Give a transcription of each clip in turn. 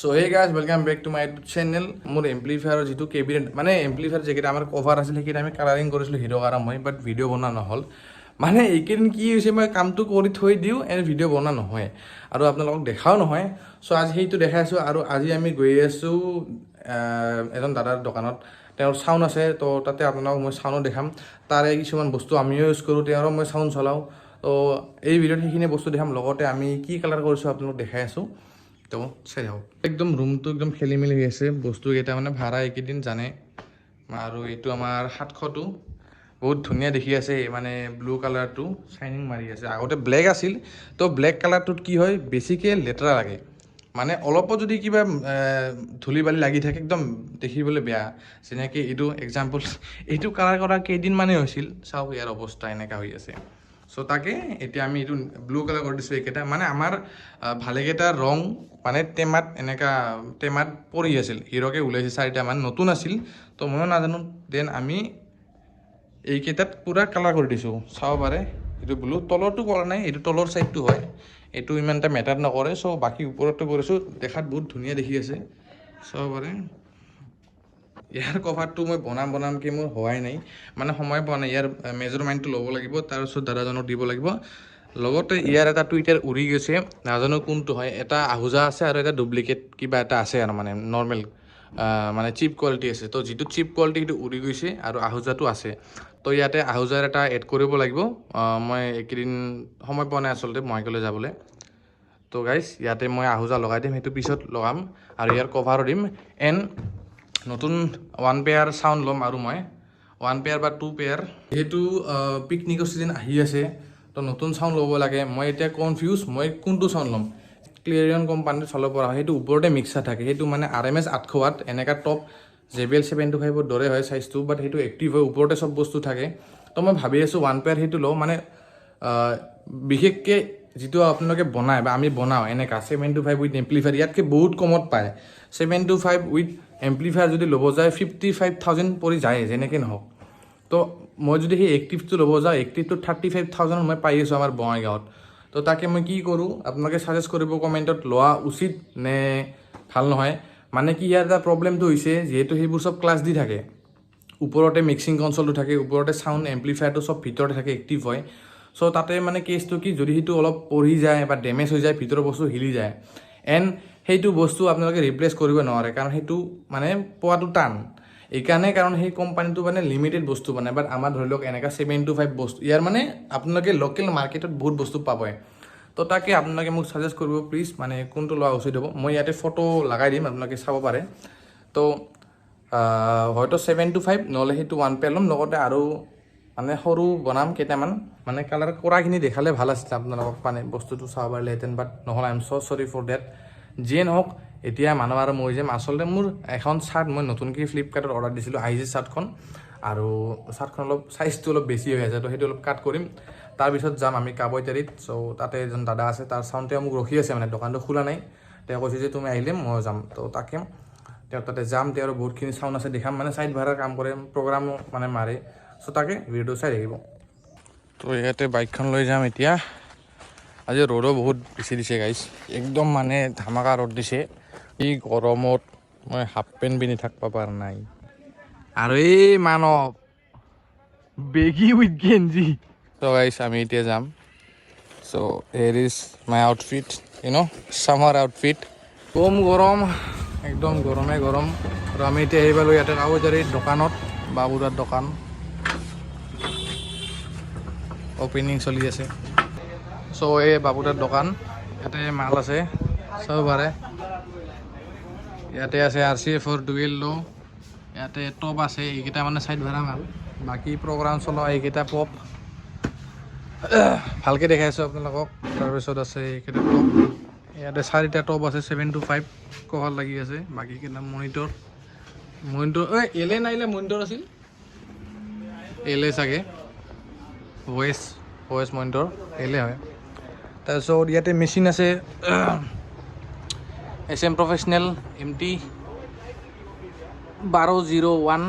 So hey guys welcome back to my YouTube channel. মোৰ এম্প্লিফায়াৰৰ যিটো কেবিনেট মানে এম্প্লিফায়াৰ যিকেইটা আমাৰ কভাৰ আছিল সেইকেইটা আমি কালাৰিং কৰিছিলোঁ হিৰ' কাৰা মই, বাট ভিডিঅ' বনোৱা নহ'ল। মানে এইকেইদিন কি হৈছে, মই কামটো কৰি থৈ দিওঁ এণ্ড ভিডিঅ' বনোৱা নহয় আৰু আপোনালোকক দেখাও নহয়। চ' আজি সেইটো দেখাই আছোঁ। আৰু আজি আমি গৈ আছোঁ এজন দাদাৰ দোকানত। তেওঁৰ চাউণ্ড আছে, তো তাতে আপোনালোকক মই চাউণ্ডো দেখাম। তাৰে কিছুমান বস্তু আমিও ইউজ কৰোঁ, তেওঁৰো মই চাউণ্ড চলাওঁ। তো এই ভিডিঅ'ত সেইখিনি বস্তু দেখাম, লগতে আমি কি কালাৰ কৰিছোঁ আপোনালোকক দেখাই আছোঁ। তো চাই যাওক। একদম ৰুমটো একদম খেলি মেলি হৈ আছে, বস্তুকেইটা মানে ভাড়া এইকেইদিন জানে। আৰু এইটো আমাৰ 700টো বহুত ধুনীয়া দেখি আছে, মানে ব্লু কালাৰটো শ্বাইনিং মাৰি আছে। আগতে ব্লেক আছিল, তো ব্লেক কালাৰটোত কি হয় বেছিকৈ লেতেৰা লাগে, মানে অলপো যদি কিবা ধূলি বালি লাগি থাকে একদম দেখিবলৈ বেয়া। যেনেকৈ এইটো এক্সাম্পল, এইটো কালাৰ কৰা কেইদিনমানেই হৈছিল, চাওক ইয়াৰ অৱস্থা এনেকুৱা হৈ আছে। চ' তাকে এতিয়া আমি এইটো ব্লু কালাৰ কৰি দিছোঁ। এইকেইটা মানে আমাৰ ভালেকেইটা ৰং মানে টেমাত পৰি আছিল, হিৰকে ওলাইছে 4টামান নতুন আছিল, তো ময়ো নাজানো। দেন আমি এইকেইটাত পূৰা কালাৰ কৰি দিছোঁ, চাব পাৰে। এইটো ব্লু, তলৰটো কৰা নাই, এইটো তলৰ ছাইডটো হয়, এইটো ইমান এটা মেটাৰ নকৰে। চ' বাকী ওপৰতটো কৰিছোঁ, দেখাত বহুত ধুনীয়া দেখি আছে, চাব পাৰে। ইয়াৰ কভাৰটো মই বনামকৈ মোৰ হোৱাই নাই, মানে সময় পোৱা নাই। ইয়াৰ মেজাৰমেণ্টটো ল'ব লাগিব, তাৰপিছত দাদাজনক দিব লাগিব। লগতে ইয়াৰ এটা টুইটাৰ উৰি গৈছে, নাজানো কোনটো হয়। এটা আহুজা আছে আৰু এটা ডুপ্লিকেট কিবা এটা আছে, আৰু মানে নৰ্মেল মানে চিপ কোৱালিটি আছে। তো যিটো চিপ কোৱালিটি সেইটো উৰি গৈছে আৰু আহুজাটো আছে। তো ইয়াতে আহুজাৰ এটা এড কৰিব লাগিব। মই এইকেইদিন সময় পোৱা নাই আচলতে মহাবিদ্যালয় যাবলৈ। তো গাইজ ইয়াতে মই আহুজা লগাই দিম, সেইটো পিছত লগাম। আৰু ইয়াৰ কভাৰো দিম। এণ্ড নতুন 1 পেয়াৰ চাউণ্ড ল'ম, আৰু মই 1 পেয়াৰ বা 2 পেয়াৰ, যিহেতু পিকনিকৰ ছিজন আহি আছে, তো নতুন চাউণ্ড ল'ব লাগে। মই এতিয়া কনফিউজ, মই কোনটো চাউণ্ড ল'ম। ক্লিয়াৰিয়ন কোম্পানীৰ ফালৰ পৰা সেইটো ওপৰতে মিক্সাৰ থাকে, সেইটো মানে RMS 800 ৱাট এনেকুৱা টপ JBL 725ৰ দৰে হয় চাইজটো, বাট সেইটো এক্টিভ হয়, ওপৰতে চব বস্তু থাকে। তো মই ভাবি আছোঁ 1 পেয়াৰ সেইটো লওঁ, মানে বিশেষকৈ যিটো আপোনালোকে বনায় বা আমি বনাওঁ এনেকুৱা 725 উইথ এম্প্লিফায়াৰ, ইয়াতকৈ বহুত কমত পায়। 725 উইথ এম্প্লিফায়াৰ যদি ল'ব যায় 55,000 পৰি যায়, যেনেকৈ নহওক। তো মই যদি সেই এক্টিভটো ল'ব যাওঁ, এক্টিভটো 35,000 মই পাই আছোঁ আমাৰ বঙাইগাঁৱত। তো তাকে মই কি কৰোঁ, আপোনালোকে ছাজেষ্ট কৰিব কমেণ্টত, লোৱা উচিত নে ভাল নহয়। মানে কি ইয়াৰ এটা প্ৰব্লেমটো হৈছে, যিহেতু সেইবোৰ চব ক্লাছ দি থাকে, ওপৰতে মিক্সিং কনচলটো থাকে, ওপৰতে চাউণ্ড এম্প্লিফায়াৰটো চব ভিতৰতে থাকে, এক্টিভ হয়। চ' তাতে মানে কেছটো কি, যদি সেইটো অলপ পঢ়ি যায় বা ডেমেজ হৈ যায়, ভিতৰৰ বস্তু হিলি যায়, এণ্ড সেইটো বস্তু আপোনালোকে ৰিপ্লেচ কৰিব নোৱাৰে, কাৰণ সেইটো মানে পোৱাটো টান। এইকাৰণে, কাৰণ সেই কোম্পানীটো মানে লিমিটেড বস্তু বনায়। বাট আমাৰ ধৰি লওক এনেকুৱা 725 বস্তু, ইয়াৰ মানে আপোনালোকে লোকেল মাৰ্কেটত বহুত বস্তু পাবই। তো তাকে আপোনালোকে মোক ছাজেষ্ট কৰিব প্লিজ, মানে কোনটো লোৱা উচিত হ'ব। মই ইয়াতে ফটো লগাই দিম, আপোনালোকে চাব পাৰে। তো হয়তো 725 নহ'লে সেইটো 1 পেয়াৰ ল'ম, লগতে আৰু মানে সৰু বনাম কেইটামান, মানে কালাৰ কৰাখিনি দেখালে ভাল আছিল আপোনালোকক, মানে বস্তুটো চাব পাৰিলেহেঁতেন, বাট নহ'লে I am so' sorry for date. যিয়ে নহওক, এতিয়া মানুহ আৰু মই যাম। আচলতে মোৰ এখন চাৰ্ট মই নতুনকৈ ফ্লিপকাৰ্টত অৰ্ডাৰ দিছিলোঁ, আহিছে চাৰ্টখন। আৰু চাৰ্টখন অলপ চাইজটো অলপ বেছি হৈ আছে, তো সেইটো অলপ কাট কৰিম। তাৰপিছত যাম আমি কাবৈতাৰীত। চ' তাতে এজন দাদা আছে, তাৰ চাউণ্ডে মোক ৰখি আছে, মানে দোকানটো খোলা নাই। তেওঁ কৈছে যে তুমি আহিলে মই যাম। তো তাকে তেওঁ তাতে যাম, তেওঁৰ বহুতখিনি চাউণ্ড আছে দেখাম, মানে ছাইড ভাড়াৰ কাম কৰে, প্ৰগ্ৰামো মানে মাৰে। চ' তাকে ভিডিঅ'টো চাই থাকিব। তো ইয়াতে বাইকখন লৈ যাম এতিয়া। আজি ৰ'দো বহুত বেছি দিছে গাইজ, একদম মানে ধামাকা ৰ'দ দিছে। এই গৰমত মই হাফ পেণ্ট পিন্ধি থাকিব পৰা নাই। আৰু এই মানৱ বেগী উইথ গেঞ্জি। চ' গাইজ আমি এতিয়া যাম। So' here is my outfit, summer outfit. কম গৰম, একদম গৰমে গৰম। আৰু আমি এতিয়া আহি পালোঁ ইয়াতে কাবৈতাৰীৰ দোকানত, বাবুদাৰ দোকান অপেনিং চলি আছে। চ' এই বাবুদাৰ দোকান, ইয়াতে মাল আছে চাব পাৰে। ইয়াতে আছে RCFৰ ডুৱেল ল', ইয়াতে টপ আছে, এইকেইটা মানে ছাইড ভাড়া মাল। বাকী প্ৰগ্ৰাম চলোৱা এইকেইটা পপ, ভালকৈ দেখাইছোঁ আপোনালোকক। তাৰপিছত আছে এইকেইটা টপ, ইয়াতে 4টা টপ আছে 725 কভাৰ লাগি আছে। বাকীকেইটা মনিটৰ এলে নাহিলে মনিটৰ আছিল, এলে চাগে ভইচ মনিটৰ এলে হয়। তাৰপিছত ইয়াতে মেচিন আছে, SM প্ৰফেচনেল MT 1201,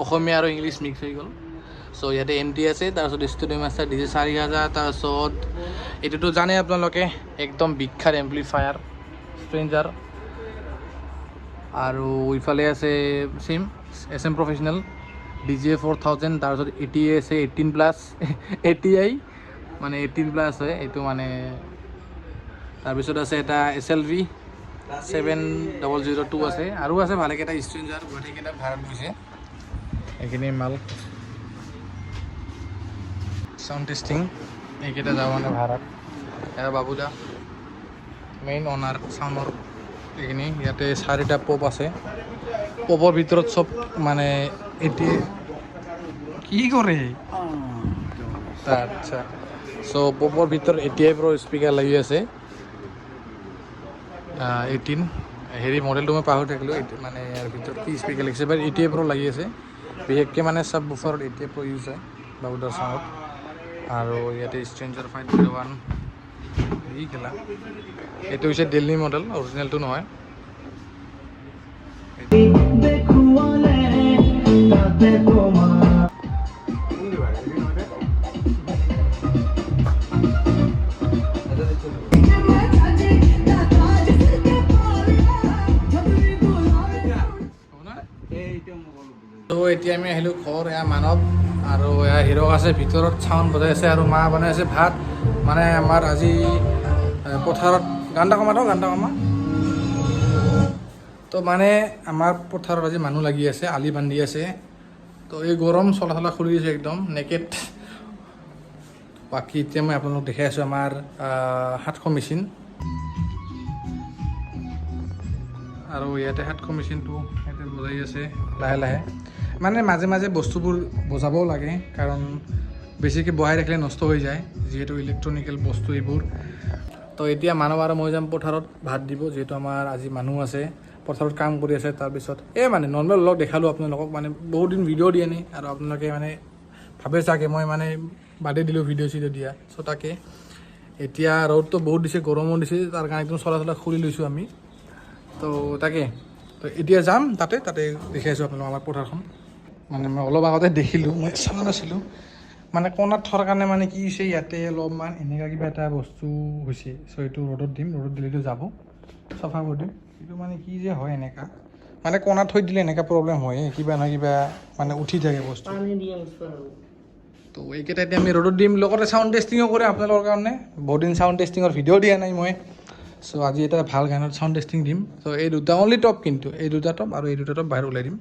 অসমীয়া আৰু ইংলিছ মিক্স হৈ গ'ল। চ' ইয়াতে MT আছে, তাৰপিছত ষ্টুডিঅ' মাষ্টাৰ DJ 4000, তাৰপিছত এইটোতো জানে আপোনালোকে, একদম বিখ্যাত এম্প্লিফায়াৰ ষ্ট্ৰেঞ্জাৰ। আৰু ইফালে আছে চেম SM প্ৰফেচনেল DJI 4000 তাৰপিছত ATI আছে 18+, ATI মানে 18+ হয় এইটো মানে। তাৰপিছত আছে এটা SLV 7002 আছে আৰু আছে ভালেকেইটা ষ্ট্ৰেঞ্জাৰ, গোটেইকেইটা ভাড়াত গৈছে এইখিনি মাল। সাউণ্ড টেষ্টিং এইকেইটা যাব মানে ভাড়াত। এয়া বাবুদা মেইন অনাৰ চাউণ্ডৰ এইখিনি। ইয়াতে 4টা পপ আছে, পপৰ ভিতৰত চব মানে এতিয়া কি কৰে আচ্ছা। চ' পপৰ ভিতৰত ATI Pro স্পীকাৰ লাগি আছে 18 হেৰি মডেলটো মই পাহৰি থাকিলোঁ মানে ইয়াৰ ভিতৰত কি স্পীকাৰ লাগিছে, বাট ATI Pro লাগি আছে বিশেষকৈ মানে চব বুফাৰত ATI Pro ইউজ হয় বাবুদাৰ চাউণ্ডত। আৰু ইয়াতে ষ্ট্ৰেঞ্জাৰ 501 এই খেলা, এইটো হৈছে দিল্লী মডেল, অৰিজিনেলটো নহয়। তো এতিয়া আমি আহিলোঁ ঘৰ, এয়া মানৱ আৰু এয়া হিৰক আছে ভিতৰত চাউণ্ড বজাই আছে আৰু মা বনাই আছে ভাত। মানে আমাৰ আজি পথাৰত গান কমা তো মানে আমাৰ পথাৰত আজি মানুহ লাগি আছে, আলি বান্ধি আছে। তো এই গৰম চলা খুলি দিছে একদম নেকেট। বাকী এতিয়া মই আপোনালোকক দেখাই আছোঁ আমাৰ 700 মেচিন, আৰু ইয়াতে 700 মেচিনটো ইয়াতে বজাই আছে লাহে লাহে। মানে মাজে মাজে বস্তুবোৰ বজাবও লাগে, কাৰণ বেছিকৈ বহাই ৰাখিলে নষ্ট হৈ যায় যিহেতু ইলেক্ট্ৰনিকেল বস্তু এইবোৰ। তো এতিয়া মানুহ আৰু মই যাম পথাৰত ভাত দিব, যিহেতু আমাৰ আজি মানুহ আছে পথাৰত কাম কৰি আছে। তাৰপিছত মানে নৰ্মেল লগ দেখালোঁ আপোনালোকক, মানে বহুত দিন ভিডিঅ' দিয়া নাই আৰু আপোনালোকে মানে ভাবে চাগে মই মানে বাদেই দিলোঁ ভিডিঅ' চিডিঅ' দিয়া। চ' তাকে এতিয়া ৰ'দটো বহুত দিছে, গৰমো দিছে, তাৰ কাৰণে একদম চলা খুলি লৈছোঁ আমি। তো তাকে তো এতিয়া যাম তাতে দেখাই আছোঁ আপোনালোকক আমাৰ পথাৰখন। মানে মই অলপ আগতে দেখিলোঁ, মই চোৱা নাছিলোঁ, মানে কোণাত থোৱাৰ কাৰণে মানে কি হৈছে ইয়াতে অলপমান এনেকুৱা কিবা এটা বস্তু হৈছে। চ' এইটো ৰ'দত দিম, ৰ'দত দিলেতো যাব, চাফা কৰি দিম। কিন্তু মানে কি যে হয় এনেকুৱা, মানে কোণাত থৈ দিলে এনেকুৱা প্ৰব্লেম হয়, কিবা নহয় কিবা মানে উঠি থাকে বস্তু। তো এইকেইটা এতিয়া আমি ৰ'দত দিম, লগতে চাউণ্ড টেষ্টিঙো কৰে আপোনালোকৰ কাৰণে। বহুত দিন চাউণ্ড টেষ্টিঙৰ ভিডিঅ' দিয়া নাই মই। চ' আজি এটা ভাল গানত চাউণ্ড টেষ্টিং দিম। চ' এই দুটা অনলি টপ, কিন্তু এই দুটা টপ আৰু এই দুটা টপ বাহিৰ ওলাই দিম।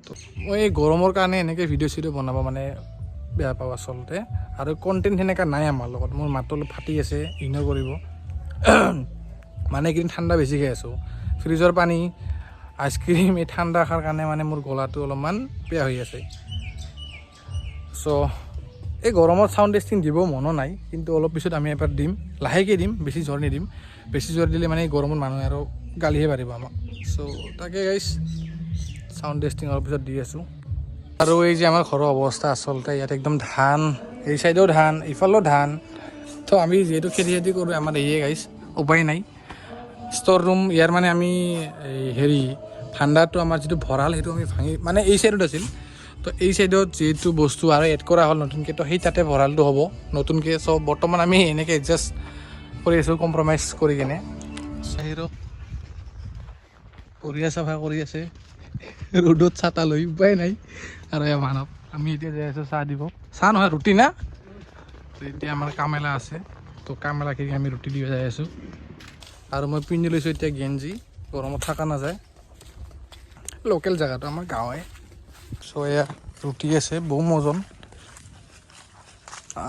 তো মই এই গৰমৰ কাৰণে এনেকৈ ভিডিঅ' চিডিঅ' বনাব মানে বেয়া পাওঁ আচলতে, আৰু কণ্টেণ্ট সেনেকুৱা নাই আমাৰ লগত। মোৰ মাতটো অলপ ফাটি আছে, ইগন'ৰ কৰিব। মানে এইকেইদিন ঠাণ্ডা বেছি খাই আছোঁ, ফ্ৰিজৰ পানী আইচক্ৰীম এই ঠাণ্ডা খোৱাৰ কাৰণে মানে মোৰ গলাটো অলপমান বেয়া হৈ আছে। চ' এই গৰমত চাউণ্ড টেষ্টিং দিব মনো নাই, কিন্তু অলপ পিছত আমি এবাৰ দিম, লাহেকৈ দিম, বেছি জোৰ নিদিম। বেছি জোৰ দিলে মানে এই গৰমত মানুহে আৰু গালিহে পাৰিব আমাক। চ' তাকে গাইছ চাউণ্ড টেষ্টিং অলপ পিছত দি আছোঁ। আৰু এই যে আমাৰ ঘৰৰ অৱস্থা আচলতে ইয়াত একদম ধান, এই চাইডেও ধান, ইফালেও ধান। তো আমি যিহেতু খেতি কৰোঁ, আমাৰ এইয়ে গাইছ, উপায় নাই। ষ্ট'ৰ ৰুম ইয়াৰ মানে আমি হেৰি ঠাণ্ডাটো আমাৰ যিটো ভঁৰাল সেইটো আমি ভাঙি, মানে এই চাইডত আছিল, তো এই চাইডত যিহেতু বস্তু আৰু এড কৰা হ'ল নতুনকৈ, তো সেই তাতে ভঁৰালটো হ'ব নতুনকৈ। চ' বৰ্তমান আমি এনেকৈ এডজাষ্ট কৰি আছোঁ, কম্প্ৰমাইজ কৰি কিনে। চাহিৰক পৰিয়া চাফা কৰি আছে ৰ'দত ছাতা লৈ, উপায় নাই। আৰু এই মানৱ, আমি এতিয়া যাই আছোঁ চাহ দিব, চাহ নহয় ৰুটি না। তো এতিয়া আমাৰ কামেলা আছে, তো কামেলাখিনি আমি ৰুটি দিব যাই আছোঁ। আৰু মই পিন্ধি লৈছোঁ এতিয়া গেঞ্জি, গৰমত থকা নাযায়, লোকেল জেগাটো আমাৰ গাঁৱে। চ' এয়া ৰুটি আছে বহু ওজন।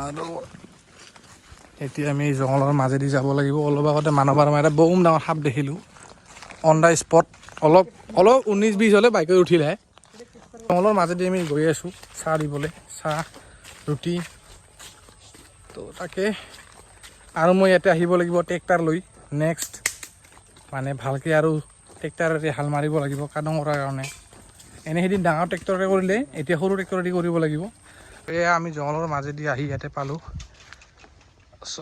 আৰু এতিয়া আমি জংঘলৰ মাজেদি যাব লাগিব। অলপ আগতে মানুহবাৰ মই এটা বম ডাঙৰ সাপ দেখিলোঁ অন দ্য স্পট, অলপ 19-20 হ'লে বাইকত উঠিলে। জংঘলৰ মাজেদি আমি গৈ আছোঁ চাহ দিবলৈ, চাহ ৰুটি। তো তাকে আৰু মই ইয়াতে আহিব লাগিব ট্ৰেক্টাৰ লৈ, নেক্সট মানে ভালকৈ আৰু ট্ৰেক্টাৰেৰে হাল মাৰিব লাগিব কাদং কৰাৰ কাৰণে। এনে সেইদিন ডাঙৰ ট্ৰেক্টৰে কৰিলে, এতিয়া সৰু ট্ৰেক্টৰেদি কৰিব লাগিব। এয়া আমি জংঘলৰ মাজেদি আহি ইয়াতে পালোঁ। চ'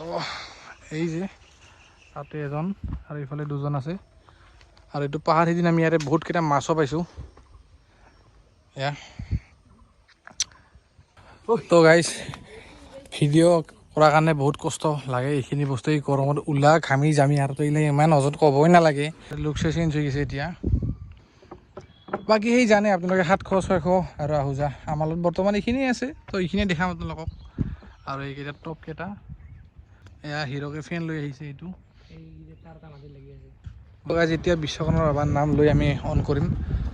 এই যে তাতে এজন আৰু ইফালে দুজন আছে। আৰু এইটো পাহাৰ, সিদিনা আমি ইয়াতে বহুতকেইটা মাছো পাইছোঁ। এয়া তো গাইজ ভিডিঅ' কৰাৰ কাৰণে বহুত কষ্ট লাগে, এইখিনি বস্তু এই গৰমত ঘামি জামি, আৰু তো এইবিলাক ইমান অজত ক'বই নালাগে। লুকছে চেঞ্জ হৈ গৈছে এতিয়া। বাকী সেই জানে আপোনালোকে 700 600 আৰু আহুজা আমাৰ লগত বৰ্তমান এইখিনিয়ে আছে তো এইখিনিয়ে দেখাম আপোনালোকক আৰু এইকেইটা টপকেইটা এয়া হিৰকে ফেন লৈ আহিছে এইটো যেতিয়া বিশ্বকৰ্মাৰ বাবাৰ নাম লৈ আমি অন কৰিম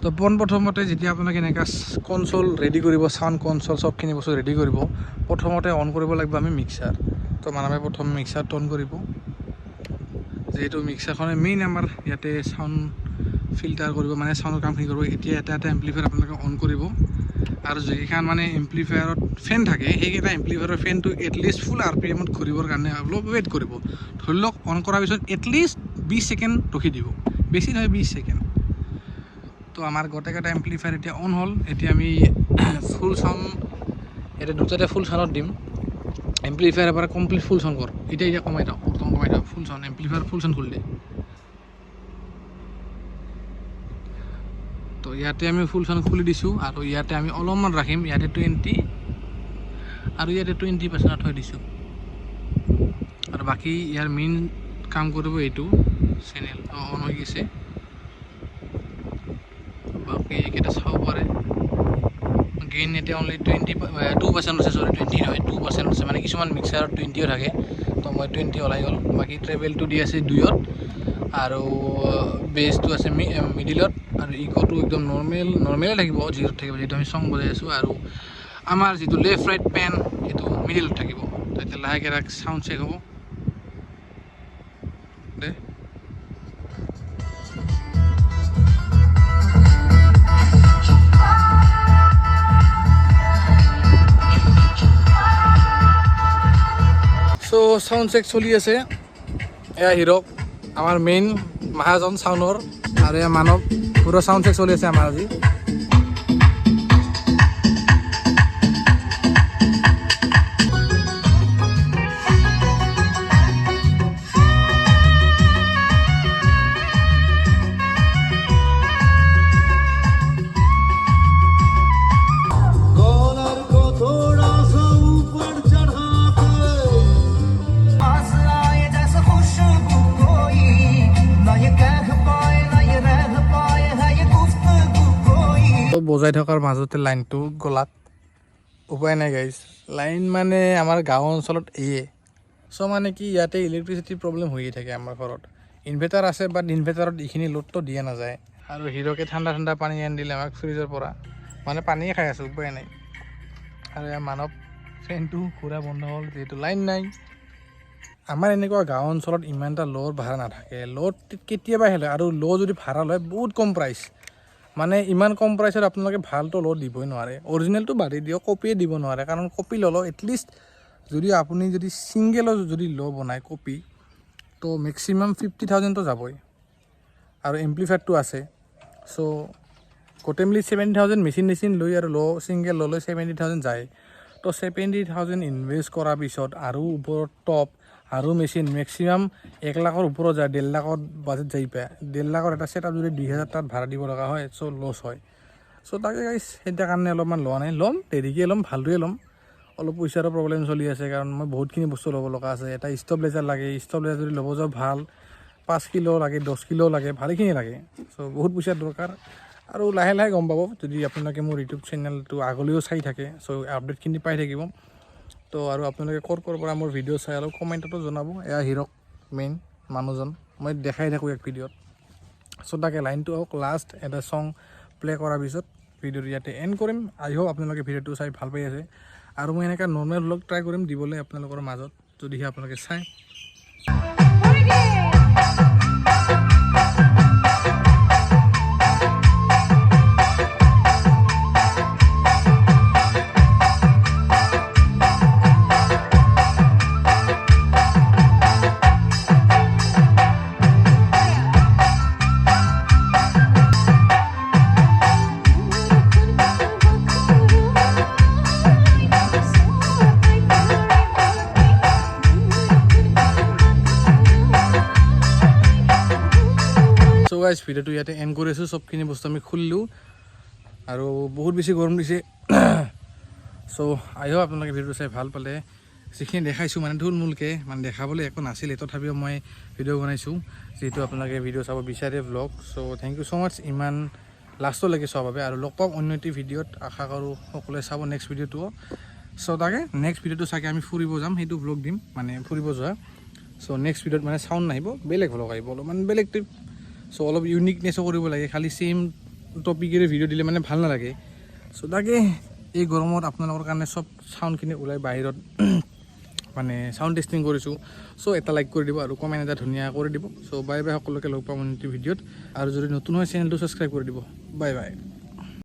তো পোনপ্ৰথমতে যেতিয়া আপোনালোকে এনেকুৱা কনচল ৰেডি কৰিব চাউণ্ড কনচল চবখিনি বস্তু ৰেডি কৰিব প্ৰথমতে অন কৰিব লাগিব আমি মিক্সাৰ তো মানুহে প্ৰথম মিক্সাৰটো অন কৰিব যিহেতু মিক্সাৰখনে মেইন আমাৰ ইয়াতে চাউণ্ড ফিল্টাৰ কৰিব মানে চাউণ্ডৰ কামখিনি কৰিব এতিয়া এটা এম্প্লিফায়াৰ আপোনালোকে অন কৰিব আৰু যিকেইখন মানে এম্প্লিফায়াৰত ফেন থাকে সেইকেইটা এম্প্লিফায়াৰৰ ফেনটো এটলিষ্ট ফুল RPM ঘূৰিবৰ কাৰণে অলপ ৱেইট কৰিব ধৰি লওক অন কৰাৰ পিছত এটলিষ্ট 20 ছেকেণ্ড ৰখি দিব বেছি নহয় 20 ছেকেণ্ড তো আমাৰ গোটেইকেইটা এম্প্লিফায়াৰ এতিয়া অন হ'ল এতিয়া আমি ফুল চাউণ্ড এতিয়া দুটাতে ফুল চাউণ্ডত দিম এম্প্লিফায়াৰৰ পৰা কমপ্লিট ফুল চাউণ্ড কৰ এতিয়া কমাই দিওঁ প্ৰথম কমাই দিওঁ full sound amplifier full sound খুলি দিয়ে তো ইয়াতে আমি ফুল চাউণ্ড খুলি দিছোঁ আৰু ইয়াতে আমি অলপমান ৰাখিম ইয়াতে 20 আৰু ইয়াতে 20% থৈ দিছোঁ আৰু বাকী ইয়াৰ মেইন কাম কৰিব এইটো চেনেল অন হৈ গৈছে বাকী এইকেইটা চাব পাৰে গেইন এতিয়া অনলি 2% আছে সৰি 20 নহয় 2% আছে মানে কিছুমান মিক্সাৰত 20ও থাকে তো মই 20 ওলাই গ'ল বাকী ট্ৰেভেলটো দি আছে 2ত আৰু বেছটো আছে মিডিলত আৰু ইকোটো একদম নৰ্মেলে থাকিব 0 থাকিব যেহেতু আমি চং বজাই আছোঁ আৰু আমাৰ যিটো লেফ্ট ৰাইট পেন সেইটো মিডিলত থাকিব তো এতিয়া লাহেকৈ চাউণ্ড চেক হ'ব দে চ' চাউণ্ড চেক চলি আছে এয়া হিৰক আমাৰ মেইন মহাজন চাউণ্ডৰ আৰু এয়া মানৱ পুৰা চাউণ্ড চেক চলি আছে আমাৰ আজি বজাই থকাৰ মাজতে লাইনটো গলাত উপায় নাই গাইজ লাইন মানে আমাৰ গাঁও অঞ্চলত চ' মানে কি ইয়াতে ইলেক্ট্ৰিচিটিৰ প্ৰব্লেম হৈয়ে থাকে আমাৰ ঘৰত ইনভাৰ্টাৰ আছে বাট ইনভাৰ্টাৰত এইখিনি লোডটো দিয়া নাযায় আৰু হিৰকে ঠাণ্ডা পানী আনি দিলে আমাক ফ্ৰিজৰ পৰা মানে পানীয়ে খাই আছোঁ উপায় নাই আৰু ইয়াৰ মানৱ ফেনটো ঘূৰা বন্ধ হ'ল যিহেতু লাইন নাই আমাৰ এনেকুৱা গাঁও অঞ্চলত ইমান এটা ল'ৰ ভাড়া নাথাকে ল'ত কেতিয়াবা হেলে আৰু ল' যদি ভাড়া লয় বহুত কম প্ৰাইচ মানে ইমান কম প্ৰাইচত আপোনালোকে ভালটো ল' দিবই নোৱাৰে অৰিজিনেলটো বাঢ়ি দিয়ক কপিয়ে দিব নোৱাৰে কাৰণ কপি ল'লেও এটলিষ্ট যদি আপুনি যদি ছিংগেলো যদি ল' বনায় কপি তো মেক্সিমাম 50,000তো যাবই আৰু এম্প্লিফায়াৰটো আছে চ' গোটেইমিলি 70,000 মেচিন লৈ আৰু ল' ছিংগেল ল'লৈ 70,000 যায় তো 70,000 ইনভেষ্ট কৰাৰ পিছত আৰু ওপৰত টপ আৰু মেচিন মেক্সিমাম 1 লাখৰ ওপৰত যায় 1.5 লাখত বাজেট যাই পায় 1.5 লাখৰ এটা ছেটআপ যদি 2,000 তাত ভাড়া দিব লগা হয় চ' লছ হয় চ' তাকে গাইছ সেইটা কাৰণে অলপমান লোৱা নাই ল'ম দেৰিকৈ ল'ম ভালটোৱে ল'ম অলপ পইচাৰো প্ৰব্লেম চলি আছে কাৰণ মই বহুতখিনি বস্তু ল'ব লগা আছে এটা ষ্টেবিলাইজাৰ লাগে ষ্টেবিলাইজাৰ যদি ল'ব যাওঁ ভাল 5 কিলো লাগে 10 কিলো লাগে ভালেখিনি লাগে চ' বহুত পইচাৰ দৰকাৰ আৰু লাহে গম পাব যদি আপোনালোকে মোৰ ইউটিউব চেনেলটো আগলৈও চাই থাকে চ' আপডেটখিনি পাই থাকিব তো আৰু আপোনালোকে ক'ৰ পৰা মোৰ ভিডিঅ' চাই অলপ কমেণ্টতো জনাব এয়া হিৰক মেইন মানুহজন মই দেখাই থাকোঁ এক ভিডিঅ'ত চ' তাকে লাইনটো হওক লাষ্ট এটা চং প্লে কৰাৰ পিছত ভিডিঅ'টো ইয়াতে এণ্ড কৰিম আই হোপ আপোনালোকে ভিডিঅ'টো চাই ভাল পাই আছে আৰু মই এনেকৈ নৰ্মেল ভ্লগ ট্ৰাই কৰিম দিবলৈ আপোনালোকৰ মাজত যদিহে আপোনালোকে চায় গাইজ ভিডিঅ'টো ইয়াতে এণ্ড কৰি আছোঁ চবখিনি বস্তু আমি খুলিলোঁ আৰু বহুত বেছি গৰম দিছে চ' আই হোপ আপোনালোকে ভিডিঅ'টো চাই ভাল পালে যিখিনি দেখাইছোঁ মানে থুলমূলকৈ মানে দেখাবলৈ একো নাছিলে তথাপিও মই ভিডিঅ' বনাইছোঁ যিহেতু আপোনালোকে ভিডিঅ' চাব বিচাৰে vlog so' thank you so' much ইমান লাষ্টলৈকে চোৱাৰ বাবে আৰু লগ পাম অন্য এটি ভিডিঅ'ত আশা কৰোঁ সকলোৱে চাব নেক্সট ভিডিঅ'টো চ' তাকে নেক্সট ভিডিঅ'টো চাগে আমি ফুৰিব যাম সেইটো ভ্লগ দিম মানে ফুৰিব যোৱা চ' নেক্সট ভিডিঅ'ত মানে চাউণ্ড নাহিব বেলেগ ভ্লগ আহিব অলপমান বেলেগ ট্ৰিপ চ' অলপ ইউনিকনেছো কৰিব লাগে খালি ছেইম টপিকেৰে ভিডিঅ' দিলে মানে ভাল নালাগে চ' তাকে এই গৰমত আপোনালোকৰ কাৰণে চব চাউণ্ডখিনি ওলাই বাহিৰত মানে চাউণ্ড টেষ্টিং কৰিছোঁ চ' এটা লাইক কৰি দিব আৰু কমেণ্ট এটা ধুনীয়া কৰি দিব চ' বাই বাই সকলোকে লগ পাম অন্য ভিডিঅ'ত আৰু যদি নতুন হয় চেনেলটো ছাবস্ক্ৰাইব কৰি দিব বাই বাই